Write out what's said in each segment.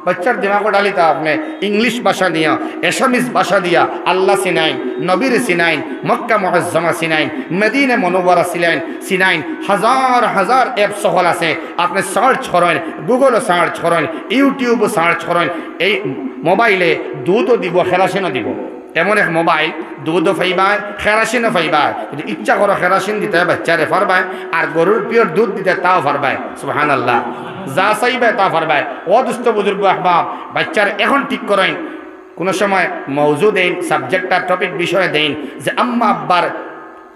বাচ্চার দিমাগো ডালিতা আপনি ইংলিশ ভাষা দিয়া এসামিস ভাষা দিয়া আল্লাহ সিনাইন, নবীর সিনাইন, মক্কা মুআজ্জামা সিনাইন, মদিনা মুনাওয়ারা সিনাইন, হাজার হাজার অ্যাপ সকল আছে। আপনি সার্চ করেন, গুগলও সার্চ করেন, ইউটিউবও সার্চ করেন। এই মোবাইলে দুধও দিব, খেরাসিনও দিব। এমন এক মোবাইল, দুধও ফাইবায়, খেরাসিনও ফাইবায়। যদি ইচ্ছা করো খেরাসিন দিতে বাচ্চারে ফারবায়, আর গরুর পিওর দুধ দিতে তাও ফারবায়। সুবহানাল্লাহ, যা চাইবে তা ফারবায়। ও দুস্থ বুজুর্গ আহবাব, বাচ্চার এখন ঠিক করেন। কোনো সময় মৌজু দেন, সাবজেক্টটার টপিক বিষয়ে দেন যে আম্মা আব্বার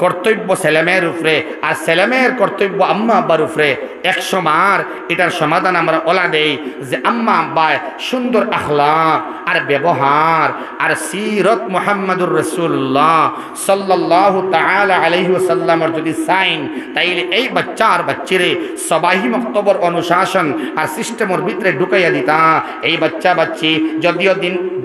কর্তব্য ছেলেমেয়ের উপরে আর ছেলেমেয়ের কর্তব্য আম্মা আব্বার উপরে। 100 বার এটার সমাধান আমরা ওলা দেই যে আম্মা আব্বায় সুন্দর আখলাক আর ব্যবহার আর সিরত মুহাম্মাদুর রাসূলুল্লাহ সাল্লাল্লাহু তাআলা আলাইহি ওয়াসাল্লামের যদি সাইন, তাইলে এই বাচ্চা আর বাচ্চিরে সবাহি মক্তবর অনুশাসন আর সিস্টেমের ভিতরে ঢুকাইয়া দিতা। এই বাচ্চা বাচ্চি যদিও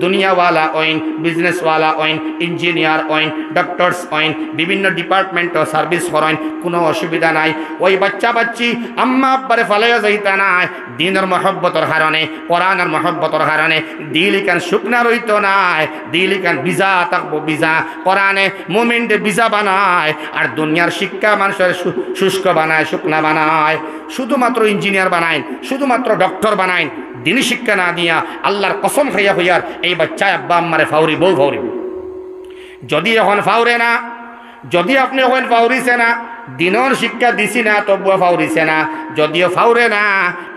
দুনিয়াওয়ালা ওইন, বিজনেসওয়ালা ওইন, ইঞ্জিনিয়ার ওইন, ডক্টরস ওইন, বিভিন্ন ডিপার্টমেন্টও সার্ভিস করেন, কোনো অসুবিধা নাই। ওই বাচ্চা বাচ্চি আম্মা আব্বারে ফালাইয়া যাইতা নাই দিনের মহব্বতর কারণে, কোরআনের মহব্বতর কারণে। দিল ইকান শুকনা রইত নাই, দিল ইকান বিজা থাকবো, বিজা কোরআনে মুমিনকে বিজা বানায় আর দুনিয়ার শিক্ষা মানুষের শুষ্ক বানায়, শুকনা বানায়। শুধুমাত্র ইঞ্জিনিয়ার বানায়, শুধুমাত্র ডক্টর বানায়, দিনী শিক্ষা না দিয়া আল্লাহর কসম খাইয়া হইয়ার এই বাচ্চা আব্বা আম্মারে ফাউরি বউ ফাউরি। যদি এখন ফাউরে না, যদি আপনি ওখানে ফাউরিছে না, দিনের শিক্ষা দিছি না তবুও ফাউরিছে না, যদিও ফাউরে না,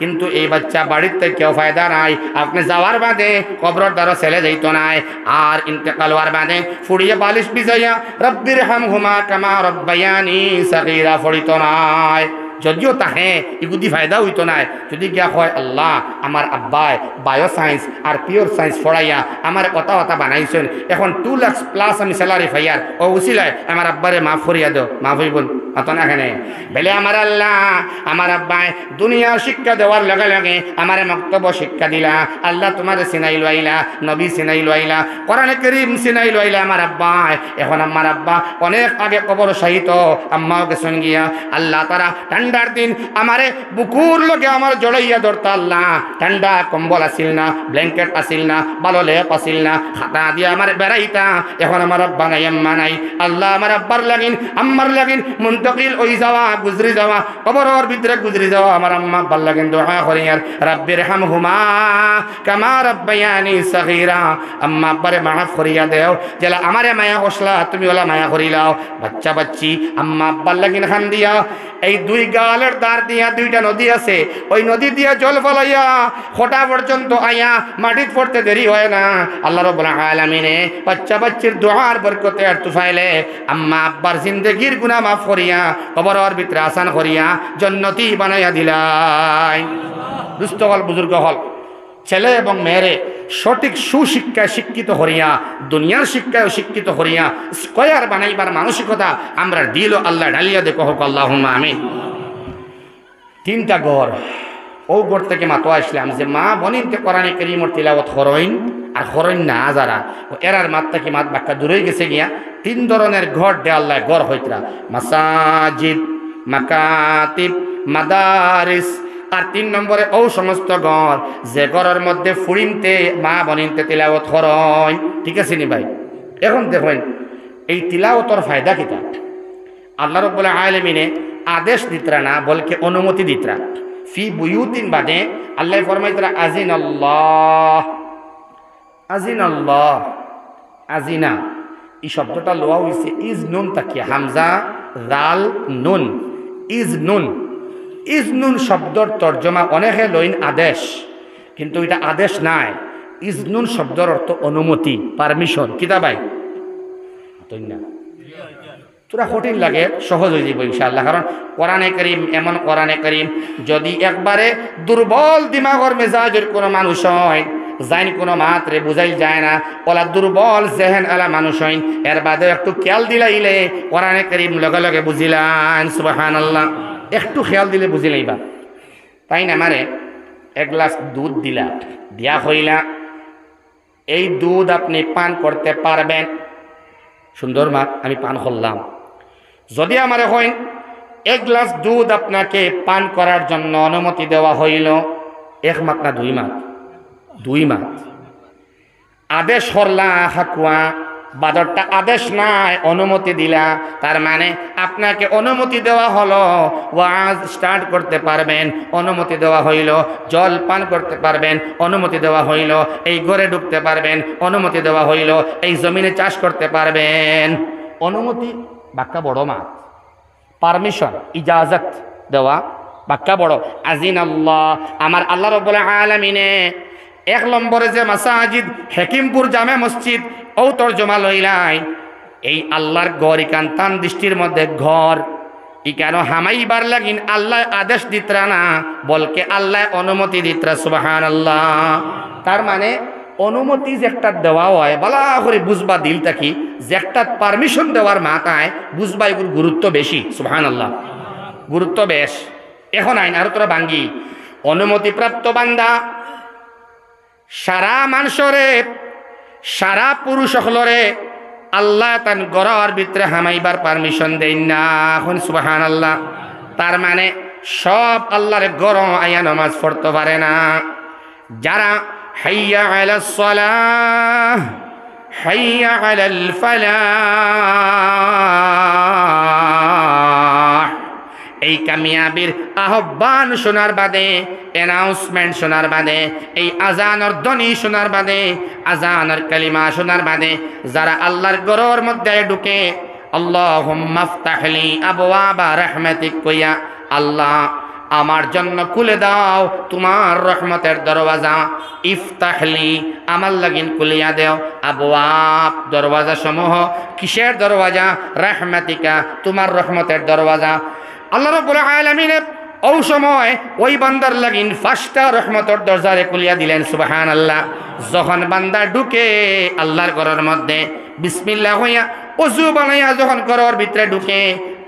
কিন্তু এই বাচ্চা বাড়িতে কেউ ফায়দা নাই। আপনি যাওয়ার বাদে কবরের দ্বারা ছেলে যাইত নাই, আর ইন্তেকাল হওয়ার বাদে ফুড়িয়ে বালিশ বিজাইয়া রব্বির হামহুমা কামা রব্বায়ানি সাগীরা ফড়িত নাই। যদিও তাহে এগুদি ফায়দা হইতো নাই। যদি গিয়া হয় আল্লাহ আমার আব্বাই বায়ো সায়েন্স আর পিওর সায়েন্স পড়াইয়া আমার কথা কথা বানাইছেন, এখন 2 লাখ প্লাস আমি স্যালারি পাইয়ার, ও উচিলায় আমার আব্বারে মাফ করিয়া দো, মাফ হইব অত না এখানে বেলে আমার আল্লাহ আমার আব্বাই দুনিয়ার শিক্ষা দেওয়ার লগে লগে আমার মক্তব্য শিক্ষা দিলা। আল্লাহ তোমার সিনাই লাইলা, নবী সিনাই লাইলা, কোরআনে কারীম সিনাই লাইলা আমার আব্বাই। এখন আমার আব্বা অনেক আগে কবর শাহিত, আম্মাও গেছেন গিয়া। আল্লাহ তারা ঠান্ডার দিন আমারে বুকুর লগে আমার জড়াইয়া ধরতা। আল্লাহ ঠান্ডা কম্বল আসিল না, ব্ল্যাঙ্কেট আসিল না, ভালো লেপ আসিল না, খাতা দিয়ে আমার বেড়াইতা। এখন আমার আব্বা নাই, আম্মা নাই। আল্লাহ আমার আব্বার লাগিন আম্মার লাগিন মুন্তকিল ওই যাওয়া, গুজরি যাওয়া, কবরের ভিতরে গুজরি যাওয়া আমার আম্মা আব্বার লাগিন দোয়া করিয়ার রব্বির হামহুমা কামা রব্বায়ানি সাগীরা। আম্মা আব্বারে মাফ করিয়া দেও, যেলা আমারে মায়া কষলা তুমি ওলা মায়া করিলাও। বাচ্চা বাচ্চি আম্মা আব্বার লাগিন খান দিয়া এই 2 গালের দ্বার দিয়া 2টা নদী আছে, ওই নদী দিয়া জল ফলাইয়া খোটা পর্যন্ত আয়া মাটিত পড়তে দেরি হয় না। আল্লাহ রাব্বুল আলামিনে বাচ্চা বাচ্চির দোয়ার বরকতে আর তুফাইলে আম্মা আব্বার জিন্দেগির গুনাহ মাফ করিয়া কবরের ভিতরে আসান করিয়া জান্নাতি বানাইয়া দিলাই। দুস্থ হল বুজুর্গ হল ছেলে এবং মেয়েরে সঠিক সুশিক্ষায় শিক্ষিত হরিয়া, দুনিয়ার শিক্ষায় শিক্ষিত হরিয়া স্কয়ার বানাইবার মানসিকতা আমরা দিল আল্লাহ ঢালিয়া দেখো হোক আল্লাহুম্মা আমিন। 3টা ঘর, ও ঘর থেকে মাতো আসলাম যে মা বনিনতে কোরআনে কারীমর তিলাওয়াত করইন আর করইন না যারা এরার মাত থেকে মাত বাক্কা দূরে গেছে গিয়া 3 ধরনের ঘর দে আল্লাহ ঘর হইতরা, মাসাজিদ, মাকাতিব, মাদারিস। আর 3 নম্বরে ও সমস্ত ঘর যে ঘরের মধ্যে ফুড়িনতে মা বনিনতে তিলাওয়াত করইন। ঠিক আছে নি ভাই? এখন দেখেন এই তিলাওয়াতর ফায়দা কিতা। আল্লাহ রাব্বুল আলামিনে আদেশ দিতরা না, বলকে অনুমতি দিতরা। ফি বুয়ুতিন বাদে আল্লাহ ফরমাইতরা আজিনাল্লাহ, আজিনাল্লাহ, আজিনা। এই শব্দটা লোয়া হইছে ইজ নুন তাকিয়া, হামজা জাল নুন, ইজ নুন। ইজ নুন শব্দর তর্জমা অনেকে লইন আদেশ, কিন্তু এটা আদেশ নাই। ইজ নুন শব্দর অর্থ অনুমতি, পারমিশন। কিতা ভাই? না তোরা কঠিন লাগে, সহজ হয়ে যাব ইনশাআল্লাহ। কারণ কোরআনে কারীম এমন কোরআনে কারীম যদি একবারে দুর্বল দিমাগর মেজাজের কোনো মানুষ হয়, জাইন কোনো মাত্রে বুঝাই যায় না, ওলা দুর্বল জেহেন আলা মানুষ হইন, এর বাদে একটু খেয়াল দিলাইলে কোরআনে কারীম লগে লগে বুঝিলাম। সুবহানাল্লাহ, একটু খেয়াল দিলে বুঝিলাইবা। তাই না? মানে 1 গ্লাস দুধ দিলা, দিয়া হইলা এই দুধ আপনি পান করতে পারবেন। সুন্দর মা, আমি পান করলাম। যদি আমার হয় 1 গ্লাস দুধ আপনাকে পান করার জন্য অনুমতি দেওয়া হইল, 1 মাত না 2 মাত? 2 মাস আদেশ করলা হাকুয়া বাদরটা আদেশ নাই অনুমতি দিলা তার মানে আপনাকে অনুমতি দেওয়া হলো ওয়াজ স্টার্ট করতে পারবেন অনুমতি দেওয়া হইল জল পান করতে পারবেন অনুমতি দেওয়া হইল এই ঘরে ঢুকতে পারবেন অনুমতি দেওয়া হইল এই জমিনে চাষ করতে পারবেন অনুমতি বাক্কা বড় মাত পারমিশন ইজাজত দেওয়া বাক্কা বড় আজিন আল্লাহ আমার আল্লাহ রাব্বুল আলামিনে 1 নম্বরে যে মাসাজিদ হাকিমপুর জামে মসজিদ ও তর্জমা লইলাই এই আল্লাহর ঘর ইকান তান দৃষ্টির মধ্যে ঘর ইকান হামাইবার লাগিন আল্লাহ আদেশ দিতরা না বলকে আল্লাহ অনুমতি দিতরা সুবহানাল্লাহ তার মানে অনুমতি যে একটা দেওয়া হয় বলা করে বুঝবা দিল থাকি যে একটা পারমিশন দেওয়ার মাথায় বুঝবা এগুলোর গুরুত্ব বেশি সুবহানাল্লাহ গুরুত্ব বেশ এখন আইন আর তোরা ভাঙ্গি অনুমতিপ্রাপ্ত বান্দা সারা মানুষরে সারা পুরুষ হলরে আল্লাহ তান গড়ার ভিতরে হামাইবার পারমিশন দেন না এখন সুবহানাল্লাহ তার মানে সব আল্লাহর গড় আয়া নামাজ পড়তে পারে না যারা হাইয়া আলাস সালাহ হাইয়া আলাল ফালাহ এই কামিয়াবির আহ্বান শোনার বাদে অ্যানাউন্সমেন্ট শোনার বাদে এই আজানের ধ্বনি শোনার বাদে আজানের কালিমা শোনার বাদে যারা আল্লাহর ঘরের মধ্যে ঢুকে আল্লাহুম্মা ফতাহলি আবওয়াবা রাহমাতিক কইয়া আল্লাহ আমার জন্য খুলে দাও তোমার রহমতের দরওয়াজা ইফতাহলি আমার লাগিন খুলিয়া দেও আবওয়াব দরওয়াজা সমূহ কিসের দরওয়াজা রাহমাতিকা তোমার রহমতের দরওয়াজা আল্লাহ রাব্বুল আলামিন ওই সময় ওই বান্দার লাগিন 5টা রহমতের দরজারে খুলিয়া দিলেন সুবহানাল্লাহ যখন বান্দা ঢুকে আল্লাহর ঘরের মধ্যে বিসমিল্লাহ হইয়া ওযু বানাইয়া যখন ঘরের ভিতরে ঢুকে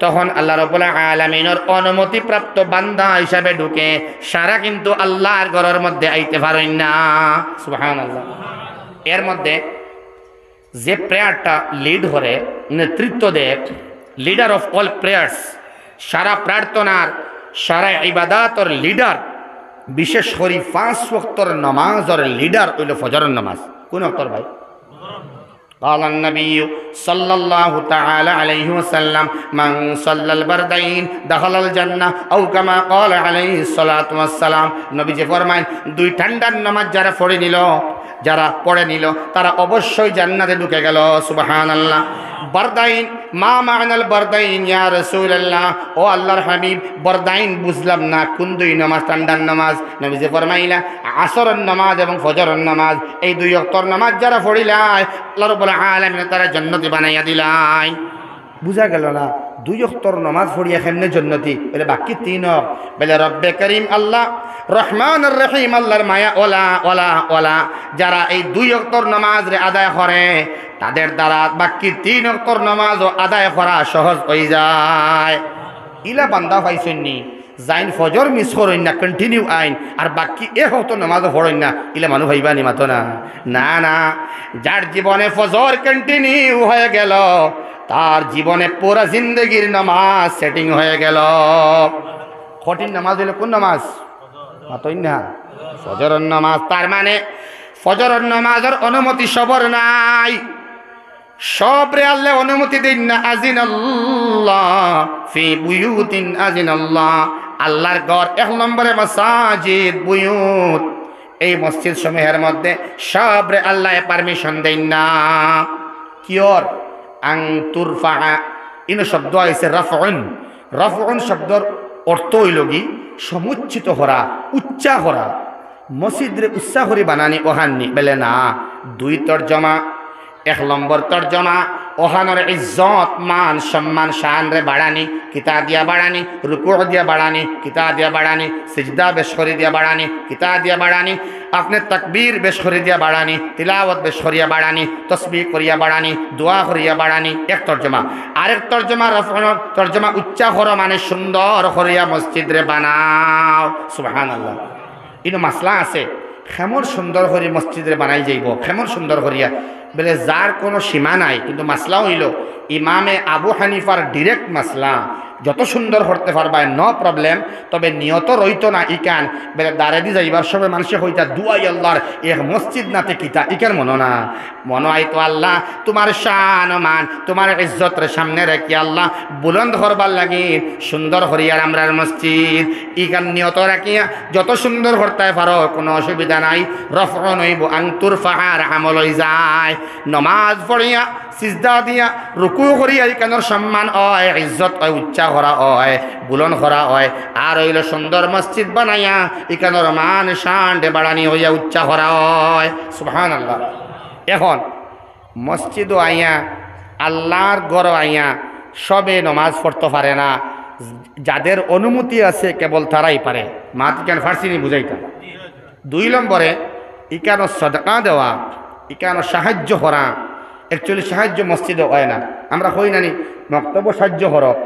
তখন আল্লাহ রাব্বুল আলামিনের অনুমতি প্রাপ্ত বান্দা হিসাবে ঢুকে সারা কিন্তু আল্লাহর ঘরের মধ্যে আইতে পারেন না সুবহানাল্লাহ এর মধ্যে যে প্রেয়ারটা লিড করে নেতৃত্ব দেয় লিডার অফ অল প্রেয়ার্স সারা প্রার্থনার সারা ইবাদাতর লিডার বিশেষ করে 5 ওয়াক্তের নামাজের লিডার হইল ফজরের নামাজ কোন ওয়াক্তর ভাই قال النبي صلى الله تعالى عليه وسلم من صلى البردين دخل الجنة أو كما قال عليه الصلاة والسلام নবী যে ফরমায় 2 ঠান্ডার নামাজ যারা পড়ে নিল যারা পড়ে নিল তারা অবশ্যই জান্নাতে ঢুকে গেল সুবহানাল্লাহ বারদাইন মা মা'নাল বারদাইন ইয়া রাসূলুল্লাহ ও আল্লাহর হাবিব বারদাইন বুঝলাম না কোন 2 নামাজ ঠান্ডার নামাজ নবী যে ফরমাইলা আসরের নামাজ এবং ফজরের নামাজ এই 2 ওয়াক্তের নামাজ যারা পড়িলাই আল্লাহ রাব্বুল আলামিন তারা জান্নাতি বানাইয়া দিলাই বুঝা গেল না 2 ওয়াক্তের নামাজ পড়িয়া কেমনে জান্নাতি বলে বাকি 3 বলে রব্বে করিম আল্লাহ রহমানুর রহিম আল্লাহর মায়া ওলা ওলা ওলা যারা এই 2 ওয়াক্তের নামাজ রে আদায় করে তাদের দ্বারা বাকি 3 ওয়াক্তের নামাজও আদায় করা সহজ হয়ে যায় ইলা বান্দা পাইছেননি জাইন ফজর মিস করেন না কন্টিনিউ আইন আর বাকি ওয়াক্ত নামাজও পড়েন না ইলা মানুষ ভাইবা নি মাতো না না না যার জীবনে ফজর কন্টিনিউ হয়ে গেল তার জীবনে পুরা জিন্দগির নামাজ সেটিং হয়ে গেল কঠিন নামাজ হইল কোন নামাজ মাতই না ফজরের নামাজ তার মানে ফজরের নামাজের অনুমতি সবর নাই সবরে আল্লাহ অনুমতি দিন না আজিনাল্লাহ ফি বুয়ুতিন আজিনাল্লাহ আল্লাহর ঘর 1 নম্বরে মাসাজিদ বুয়ুত এই মসজিদ সমূহের মধ্যে সবরে আল্লাহ পারমিশন দেন না কিয়র আং তুরফা ইনো শব্দ আছে রাফউন রাফউন শব্দর অর্থ হইল কি সমুচ্চিত হরা উচ্চা হরা মসজিদরে উচ্চা করে বানানি ওহাননি বলে না 2 তর্জমা 1 নম্বর তর্জমা ওহানোর ইজ্জত মান সম্মান শান রে বাড়ানি কিতা দিয়া বাড়ানি রুকু দিয়া বাড়ানি কিতা দিয়া বাড়ানি সিজদা বেশ করে দিয়া বাড়ানি কিতা দিয়া বাড়ানি আপনি তাকবীর বেশ করে দিয়া বাড়ানি তিলাওয়াত বেশ করিয়া বাড়ানি তসবিহ করিয়া বাড়ানি দোয়া করিয়া বাড়ানি 1 তর্জমা আরেক তর্জমা রফউন তর্জমা উচ্চা করা মানে সুন্দর করিয়া মসজিদ রে বানাও সুবহানাল্লাহ ইনো মাসলা আছে কেমন সুন্দর করে মসজিদে বানাই যাইব কেমন সুন্দর করিয়া বলে যার কোনো সীমা নাই কিন্তু মাসলা হইল ইমামে আবু হানিফার ডিরেক্ট মাসলা যত সুন্দর করতে পারবাই নো প্রবলেম, তবে নিয়ত রইতো না ইকান বেলে দাঁড়ে দি যাইবার সময় মানুষে হইতা দুয়াই আল্লাহর এক মসজিদ নাতে কিতা ইকার মনো না মনো আইতো আল্লাহ তোমার শান মান তোমার ইজ্জতের সামনে রেখে আল্লাহ বুলন্দ করবার লাগি সুন্দর হরিয়ার আমরার মসজিদ ইকান নিয়ত রাখিয়া যত সুন্দর করতে পারো কোনো অসুবিধা নাই। রফন হইব আংতুর ফাহার আমল হয়ে যায়। নমাজ পড়িয়া সিজদা দিয়া রুকু করিয়া ইকানোর সম্মান হয়, ইজ্জত হয়, উচ্চা করা হয়, বুলন করা হয়। আর হইল সুন্দর মসজিদ বানাইয়া ইকানোর মান শান বাড়ানি হইয়া উচ্চা করা হয়। সুবহানাল্লাহ। এখন মসজিদও আইয়া আল্লাহর ঘর আইয়া সবে নমাজ পড়তে পারে না, যাদের অনুমতি আছে কেবল তারাই পারে। মাতি কেন ফার্সিনি বুঝাইতা। 2 নম্বরে ইকানো সদকা দেওয়া, ইকানো সাহায্য করা। অ্যাকচুয়ালি সাহায্য মসজিদও হয় না, আমরা হই নানি মক্তব্য সাহায্য করক,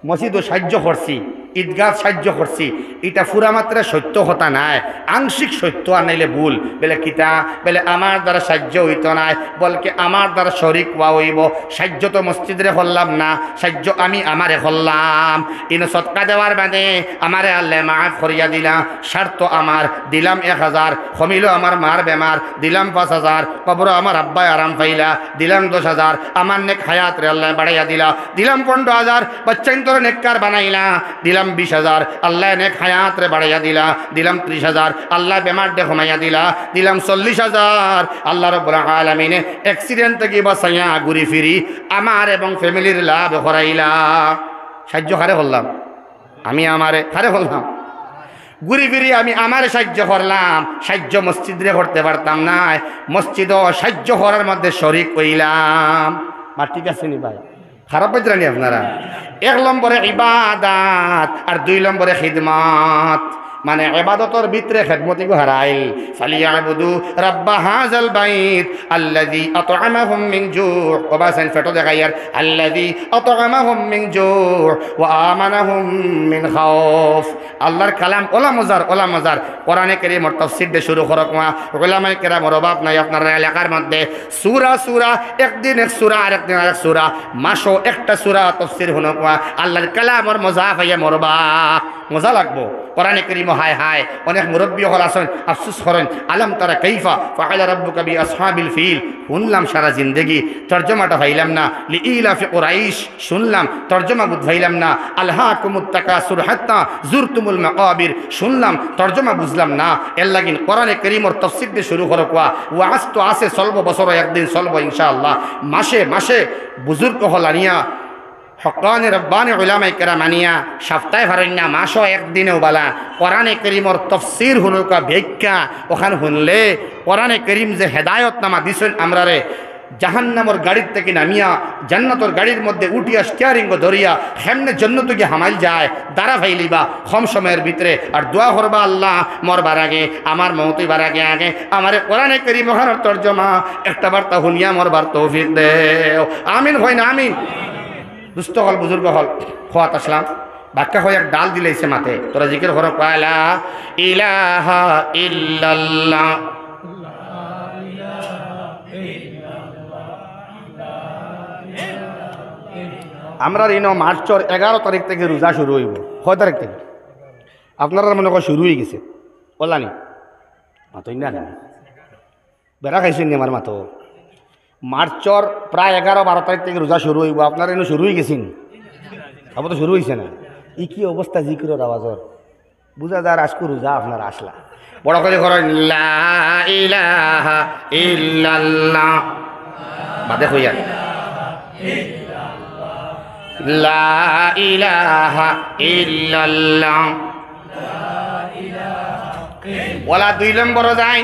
মসজিদও সাহায্য করছি, ঈদগাহ সাহায্য করছি, এটা পুরা মাত্রা সত্য কথা নাই, আংশিক সত্য আনাইলে ভুল। বেলে কিতা বেলে আমার দ্বারা সাহায্য হইত নাই, বলকে আমার দ্বারা শরিক হওয়া হইব। সাহায্য তো মসজিদরে করলাম না, সাহায্য আমি আমারে করলাম। ইনো সৎকা দেওয়ার বাদে আমারে আল্লাহ মাফ করিয়া দিলাম, স্বার্থ আমার দিলাম 1000, কমিল আমার মার বেমার দিলাম 5000, কবর আমার আব্বাই আরাম পাইলা দিলাম 10000, আমার নেক হায়াত রে আল্লাহ বাড়াইয়া দিলা দিলাম 15000, বাচ্চা তোর নেককার বানাইলা দিলাম 20000, আল্লাহ নেক হায়াত রে বাড়াইয়া দিলা দিলাম 30000, আল্লাহ বেমার দে কমাইয়া দিলা দিলাম 40000। আল্লাহ রাব্বুল আলামিন অ্যাক্সিডেন্ট থেকে বাঁচাইয়া ঘুরি ফিরি আমার এবং ফ্যামিলির লাভ করাইলা। সাহায্য কারে করলাম? আমি আমারে কারে করলাম? ঘুরি ফিরি আমি আমার সাহায্য করলাম, সাহায্য মসজিদরে করতে পারতাম না, মসজিদও সাহায্য করার মধ্যে শরিক হইলাম। মা ঠিক আছে নি ভাই? খারাপ পাইতে নি আপনারা? 1 নম্বরে ইবাদাত আর 2 নম্বরে খিদমত। মানে ইবাদতর ভিতরে খেদমতি গো হারাইল। ফালিয়াবুদু রাব্বা হাযাল বাইত আল্লাযী আত'আমাহুম মিন জু', ওবাসেন ফটো দেখাইয়ার আল্লাযী আত'আমাহুম মিন জু' ওয়া আমানাহুম মিন খাউফ। আল্লাহর কালাম ওলা মজার কোরআনে কারীমের তাফসীর দিয়ে শুরু করক। উলামায়ে কেরামের অভাব নাই আপনার এলাকার মধ্যে। সূরা একদিন এক সূরা আর একদিন আরেক সূরা, মাসও একটা সূরা তাফসীর হনক। আল্লাহর কালামের মজা পাইয়া মরবা, মজা লাগবো। কোরআনে কারীম হায় হায় অনেক মুরব্বী হল আসেন আফসোস করেন, আলম তারা কাইফা ফাআলা রাব্বুকা বি আসহাবিল ফিল শুনলাম সারা জিন্দেগি, তর্জমাটা ভাইলাম না। লিইলাফি কুরাইশ শুনলাম, তর্জমা বুঝাইলাম না। আলহাকুমুত তাকাসুর হাত্তা জুরতুমুল মাকাবির শুনলাম, তর্জমা বুঝলাম না। এর লাগিন কোরআনে কারীমের তাফসীর দিয়ে শুরু করো। ওয়াজ তো আছে চলবো, বছরে একদিন চলবো ইনশাআল্লাহ। মাসে বুজুর্গ হল আনিয়া হকানি রব্বানি উলামায়ে কেরাম আনিয়া সপ্তাহে ভারণ্যা মাসও একদিনেও বালা কোরআনে কারীমের তাফসীর হুনুকা ব্যাখ্যা ওখানে শুনলে কোরআনে কারীম যে হেদায়ত নামা দিছেন আমরারে, জাহান্নামের গাড়ির থেকে নামিয়া জান্নাতের গাড়ির মধ্যে উঠিয়া স্টিয়ারিং ধরিয়া হেমনে জন্নত গিয়ে হামাইল যায়, দাঁড়া ফাইলিবা কম সময়ের ভিতরে। আর দোয়া করবা আল্লাহ মরবার আগে আমার মৌতিবার আগে আমার কোরআনে কারীম ওখানের তর্জমা একটা বার্তা শুনিয়া মরবার তৌফিক দেও। আমিন হয় না? আমিন। দুস্থ হল বুজুর্গ হল খোয়াত আসলাম, বাক্কা হয়ে এক ডাল দিলেছে মাথে, তোরা জিকির করো লা ইলাহা ইল্লাল্লাহ। আমরা মার্চের 11 তারিখ থেকে রোজা শুরু হইব। 6 তারিখ থেকে আপনারা মনে করেন শুরু হয়ে গেছে বললানি মাতই না বেড়া খাইছেন নি আমার মাতো। মার্চর প্রায় 11-12 তারিখ থেকে রোজা শুরু হইব, আপনারা এনে শুরু হয়ে গেছেন? আবার তো শুরু হয়েছে না। ই কি অবস্থা জিকিরের আওয়াজর, বুঝা যায় আজকে রোজা আপনারা আসলা। বড় করে করেন লা ইলাহা ইল্লাল্লাহ বাদে হইয়া লা ইলাহা ইল্লাল্লাহ। ওলা 2 নম্বর যায়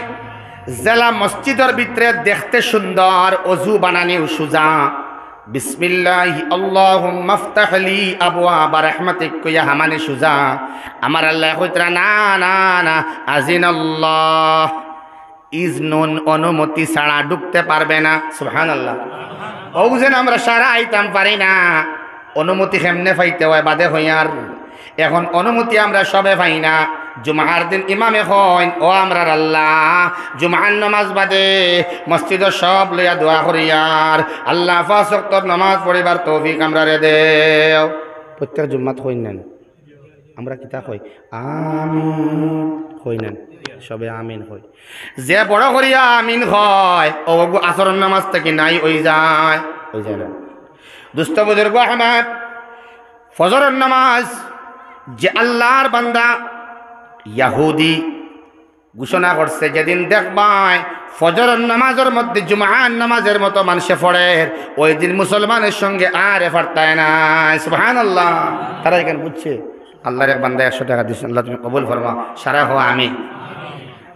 জেলা মসজিদের ভিতরে দেখতে সুন্দর, অজু বানানি সুজা। বিসমিল্লাহি আল্লাহুম্মা আফতাহ লি আবওয়াবা রাহমাতিক কইয়া হামানে সুজা। আমার আল্লাহ কইতরা না না না আজিনাল্লাহ ইজনুন অনুমতি ছাড়া ঢুকতে পারবে না। সুবহানাল্লাহ। ও বুঝেন আমরা সারা আইতাম পারি না, অনুমতি কেমনে পাইতে হয় বাদে হইয়ার। এখন অনুমতি আমরা সবে পাই না। জুমার দিন ইমামে হন ও আমরার আল্লাহ জুমার নামাজ বাদে মসজিদের সব লইয়া দোয়া করিয়ার আল্লাহ 5 ওয়াক্ত নামাজ পড়িবার তৌফিক আমরা রে দেও। প্রত্যেক জুম্মাত হই নেন আমরা কিতা কই আমিন হই নেন সবে আমিন হই যে বড় করিয়া আমিন হয় ও আসরের নামাজ থেকে নাই ওই যায় না দুস্থ বুজুর্গ আহমদ ফজরের নামাজ যে আল্লাহর বান্দা ইয়াহুদি ঘোষণা করছে যেদিন দেখবাই ফজরের নামাজের মধ্যে জুমার নামাজের মতো মানুষে পড়ে ওই দিন মুসলমানের সঙ্গে আর ফারতায় না সুবহানাল্লাহ তারা এখানে বুঝছে আল্লাহর এক বান্দা 100 টাকা দিয়েছেন আল্লাহ তুমি কবুল ফরমা সারা হো আমিন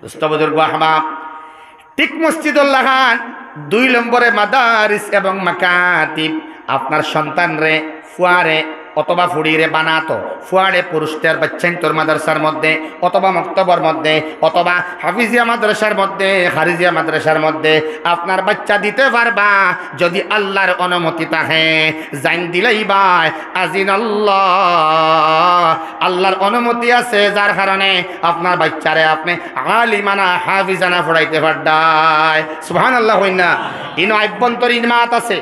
দোস্ত বুজুর্গ আহবাব ঠিক মসজিদুল্লাহ খান 2 নম্বরে মাদারিস এবং মাকাতিব আপনার সন্তান রে ফুয়ারে অথবা ফুড়িরে বানাতো ফুয়ারে পুরুষদের বাচ্চাইন তোর মাদ্রাসার মধ্যে অথবা মক্তবর মধ্যে অথবা হাফিজিয়া মাদ্রাসার মধ্যে খারিজিয়া মাদ্রাসার মধ্যে আপনার বাচ্চা দিতে পারবা যদি আল্লাহর অনুমতি থাকে জান দিলেই ভাই আজিন আল্লাহর অনুমতি আছে যার কারণে আপনার বাচ্চারে আপনি আলিমানা হাফিজানা পড়াইতে পারদায় সুবহানাল্লাহ হইনা ইনো আভ্যন্তরীণ মাত আছে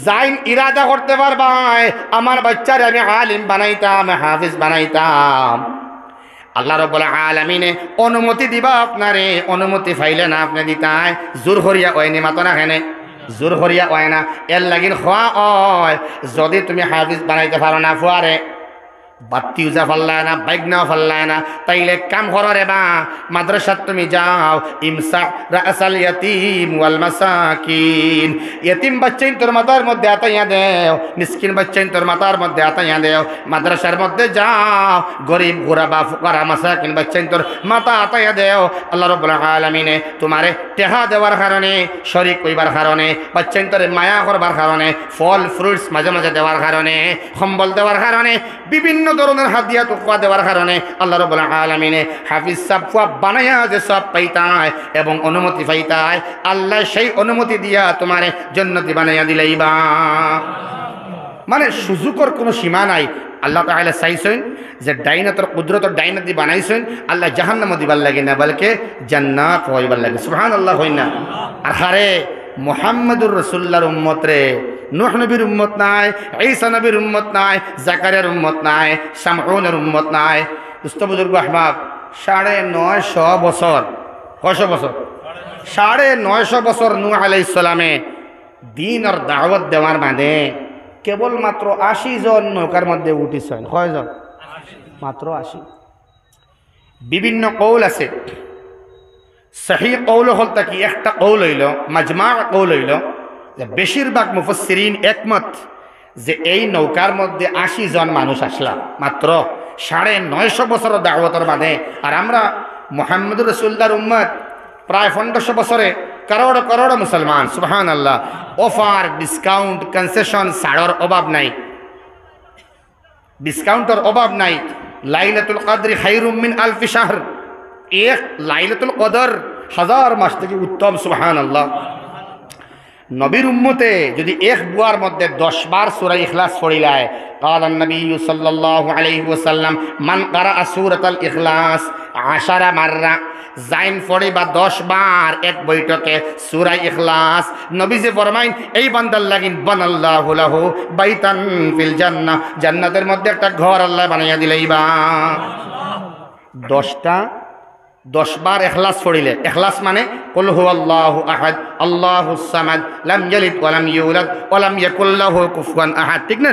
জাইন ইরাদা করতে পারবাই আমার বাচ্চারে আমি আলিম বানাইতাম হাফিজ বানাইতাম আল্লাহ রাব্বুল আলামিনে অনুমতি দিবা আপনারে অনুমতি ফাইলে না আপনি দিতাই জোর করিয়া ওইনি মাতো না কেনে জোর করিয়া ওই না এর লাগিন খোয়া হয় যদি তুমি হাফিজ বানাইতে পারো না ফুয়ারে বাত্তি উজা ফাল্লায় না বাইক নাও ফাল্লায় না তাইলে কাম করো রে বা মাদ্রাসাত তুমি যাও ইমসা রাসাল ইয়াতিম ওয়াল মাসাকিন ইয়াতিম বাচ্চাইন তোর মাথার মধ্যে আতাইয়া দেও মিসকিন বাচ্চাইন তোর মাথার মধ্যে আতাইয়া দেও মাদ্রাসার মধ্যে যাও গরিব গুরাবা ফুকারা মাসাকিন বাচ্চাইন তোর মাথা আতাইয়া দেও আল্লাহ রাব্বুল আলামিনে তোমারে টেহা দেওয়ার কারণে শরীক কইবার কারণে বাচ্চাইন তোরে মায়া করবার কারণে ফল ফ্রুটস মাঝে মাঝে দেওয়ার কারণে সম্বল দেওয়ার কারণে বিভিন্ন ধরনের হাদিয়া তুকওয়া দেওয়ার কারণে আল্লাহ রাব্বুল আলামিনে হাফিজ সাফওয়া বানায়া যে সব পাইতায় এবং অনুমতি পাইতায় আল্লাহ সেই অনুমতি দিয়া তোমারে জান্নাতি বানায়া দিলাইবা মানে সুযোগের কোনো সীমা নাই আল্লাহ তাআলা চাইছেন যে ডাইনাতর কুদরতর ডাইনাতি বানাইছেন আল্লাহ জাহান্নাম দিবার লাগে না বলকে জান্নাত হইবার লাগে সুবহানাল্লাহ হইনা আর হারে মুহাম্মদুর রাসূলুল্লাহর উম্মত রে নূহ নবীর উম্মত নাই ঈসা নবীর উম্মত নাই জাকারিয়ার উম্মত নাই শামউনের উম্মত নাই দোস্ত বুজুর্গ আহবাব 950 বছর কয়শো বছর 950 বছর নূহ আলাইহিস সালামে দ্বীন আর দাওয়াত দেওয়ার মানে কেবলমাত্র 80 জন নৌকার মধ্যে উঠিছেন কয়জন মাত্র 80 বিভিন্ন কৌল আছে সহি কৌল হল কি একটা কৌল হইল মাজমা কৌল হইল বেশিরভাগ মুফাসসিরিন একমত যে এই নৌকার মধ্যে 80 জন মানুষ আসলাম মাত্র 950 বছর দাওয়াতের বাদে আর আমরা মুহাম্মদুর রাসূলুল্লাহর উম্মত প্রায় 1500 বছরে করোড় করোড় মুসলমান সুবহানাল্লাহ অফার ডিসকাউন্ট কনসেশন ছাড়ের অভাব নাই ডিসকাউন্টের অভাব নাই লাইলাতুল কদর খায়রুম মিন আলফ শাহর এক লাইলাতুল কদর 1000 মাস থেকে উত্তম সুবহানাল্লাহ নবীর উম্মতে যদি এক বুয়ার মধ্যে 10 বার সূরা ইখলাস পড়িলায় قال النبي صلى الله عليه وسلم من قرأ سورة الإخلاص 10 মাররা জাইন পড়িবা 10 বার এক বৈঠকে সূরা ইখলাস নবীজি ফরমাইন এই বান্দার লাগিন বানাল্লাহু লাহু বাইতান ফিল জান্নাহ জান্নাতের মধ্যে একটা ঘর আল্লাহ বানাইয়া দিলাইবা 10 বার ইখলাস পড়িলে ইখলাস মানে কুল হুয়াল্লাহু আহাদ আল্লাহুস সামাদ লাম ইয়ালিদ ওয়া লাম ইউলাদ ওয়া লাম ইয়াকুল লাহু কুফুয়ান আহাদ ঠিক না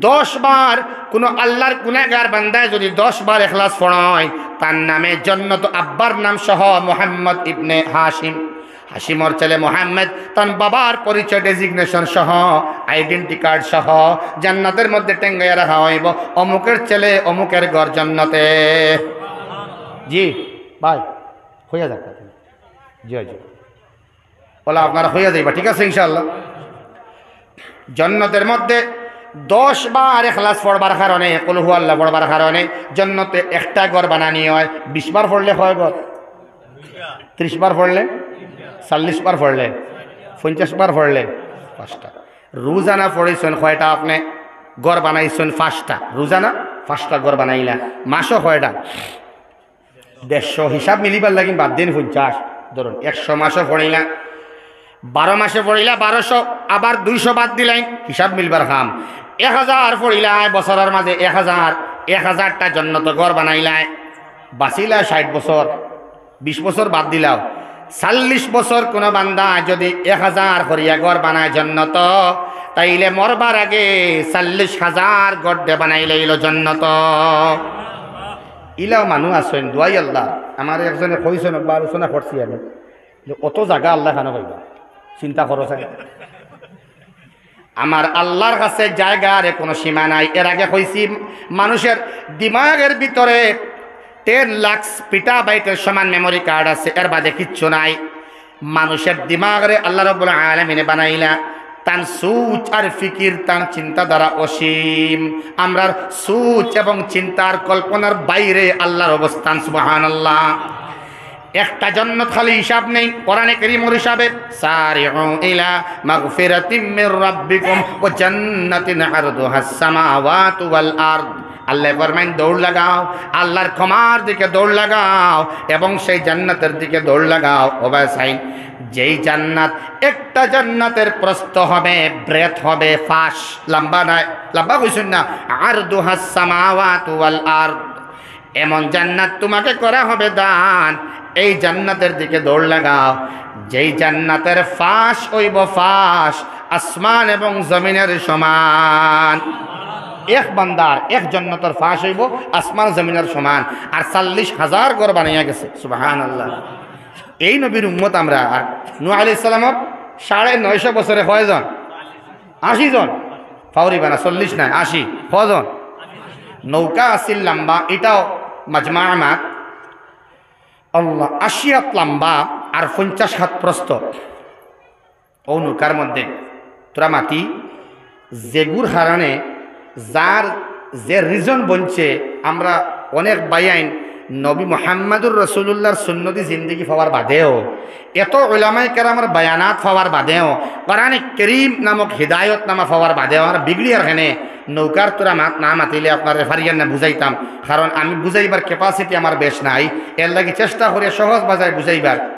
10 বার কোন আল্লাহর গুনাহগার বান্দা যদি 10 বার ইখলাস পড়ায় তার নামে জান্নাত আব্বার নাম সহ মুহাম্মদ ইবনে হাশিম হাশিমর ছেলে মুহাম্মদ তার বাবার পরিচয় ডেজিগনেশন সহ আইডেন্টি কার্ড সহ জান্নাতের মধ্যে টেঙ্গাইয়া রাখা হইব অমুকের ছেলে অমুকের ঘর জান্নাতে জি ভাই হইয়া যাক জি জি বলা আপনারা হইয়া যাইবা ঠিক আছে ইনশাআল্লাহ জান্নাতের মধ্যে 10 বার ইখলাস পড়বার কারণে কুল হুয়াল্লাহ পড়বার কারণে জান্নাতে একটা ঘর বানানি হয় 20 বার পড়লে হয় ঘর 30 বার পড়লে 40 বার পড়লে 50 বার পড়লে 5টা রোজানা পড়েছেন কয়টা আপনি ঘর বানাইছেন 5টা রোজানা 5টা ঘর বানাইলা মাসও কয়টা 150 হিসাব মিলিবার লাগিন বাদ দিন 50 ধরুন 100 মাসও পড়িলা 12 মাসে পড়িলা 1200 আবার 200 বাদ দিলেন হিসাব মিলবার খাম 1000 পড়িলায় বছরের মাঝে 1000টা জন্নত ঘর বানাইলায়, বাঁচিলায় 60 বছর, 20 বছর বাদ দিলাও, 40 বছর কোন বান্দা যদি 1000 করিয়া ঘর বানায় জন্নত, তাইলে মরবার আগে 40,000 গড় বানাই লইল জন্নত। ইলাও মানুষ আছেন দোয়াই আল্লাহ। আমার একজনে কইছেন বা আলোচনা করছি আমি, অত জায়গা আল্লাহ কেন কইবা, চিন্তা করো চাই। আমার আল্লাহর কাছে জায়গার কোনো সীমা নাই। এর আগে কইছি মানুষের দিমাগের ভিতরে 10 লাখ পিটাবাইটের সমান মেমোরি কার্ড আছে, এর বাদে কিচ্ছু নাই। মানুষের দিমাগরে আল্লাহ রাব্বুল আলামিন বানাইলা, তার সুচ আর ফিকির, তার চিন্তাধারা অসীম। আমরা সুচ এবং চিন্তার কল্পনার বাইরে আল্লাহর অবস্থান। সুবহানাল্লাহ। একটা জান্নাত খালি হিসাব নেই। কোরআনে কারীমের হিসাবে সারিউ ইলা মাগফিরাতিম মির রাব্বিকুম ওয়া জান্নাতিন আরদুহাস সামাওয়াতু ওয়াল আরদ। আল্লাহ ফরমায় দৌড় লাগাও, আল্লাহর ক্ষমার দিকে দৌড় লাগাও এবং সেই জান্নাতের দিকে দৌড় লাগাও। ওবাসাইন, যেই জান্নাত, একটা জান্নাতের প্রস্থ হবে, ব্রেথ হবে, ফাঁস, লম্বা নয়, লম্বা কইছেন না, আরদুহাস সামাওয়াতু ওয়াল আরদ। এমন জান্নাত তোমাকে করা হবে দান, এই জান্নাতের দিকে দৌড় লাগাও। যেই জান্নাতের ফাঁস হইব, ফাঁস আসমান এবং জমিনের সমান। এক বান্দার এক জান্নাতের ফাঁস হইব আসমান জমিনের সমান, আর 40,000 ঘর বানাইয়া গেছে। সুবহানাল্লাহ। এই নবীর উম্মত আমরা। আর নূহ আলাইহিস সালামর 950 বছরে কয়জন? 80 জন। ফাউরি বানা 40 নাই, 80। কজন? নৌকা আসিল লম্বা, এটাও মাজমা মাত আল্লাহ 80 হাত লম্বা আর 50 হাত প্রস্থ। ও নৌকার মধ্যে তোরা মাতি যেগুর হারানে যার যে রিজন বলছে, আমরা অনেক বাইআইন নবী মুহাম্মদুর রাসূলুল্লাহর সুন্নতি জিন্দেগি পাওয়ার বাদেও, এত উলামায়ে কেরামের বায়ানাত পাওয়ার বাদেও, কোরআনে কারীম নামক হিদায়ত নামা পাওয়ার বাদেও আমরা বিগড়ি আর হেনে নৌকার তোরা মাত না মাতিলে আপনার রেফারিয়ান না বুঝাইতাম, কারণ আমি বুঝাইবার ক্যাপাসিটি আমার বেশ নাই। এর লাগি চেষ্টা করে সহজ ভাষায় বুঝাইবার।